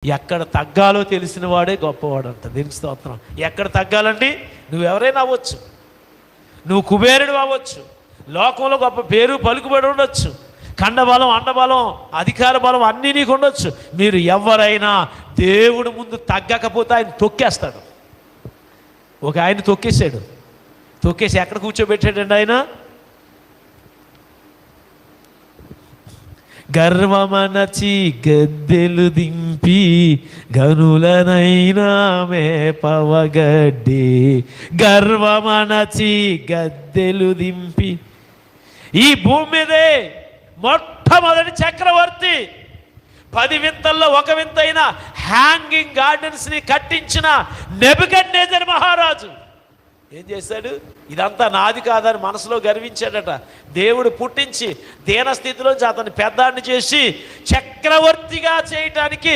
ఎక్కడ తగ్గాలో తెలిసిన వాడే గొప్పవాడు అంట. దీనికి స్తోత్రం. ఎక్కడ తగ్గాలండి? నువ్వెవరైనా అవ్వచ్చు, నువ్వు కుబేరుడు అవ్వచ్చు, లోకంలో గొప్ప పేరు పలుకుబడి ఉండొచ్చు, కండబలం, అండబలం, అధికార బలం అన్నీ నీకు ఉండొచ్చు. మీరు ఎవరైనా దేవుడు ముందు తగ్గకపోతే ఆయన తొక్కేస్తాడు. ఒక ఆయన తొక్కేశాడు. తొక్కేసి ఎక్కడ కూర్చోబెట్టాడండి ఆయన? గర్వమనచి గద్దెలు దింపి గనులనైనా మేపవగడ్డి. గర్వమనచి గద్దెలు దింపి, ఈ భూమి మీదే మొట్టమొదటి చక్రవర్తి, 10 వింతల్లో ఒక వింతైన హ్యాంగింగ్ గార్డెన్స్ని కట్టించిన నెబుకద్నెజర్ మహారాజు ఏం చేశాడు? ఇదంతా నాది కాదని మనసులో గర్వించాడట. దేవుడు పుట్టించి దీనస్థితిలోంచి అతన్ని పెద్దాన్ని చేసి చక్రవర్తిగా చేయటానికి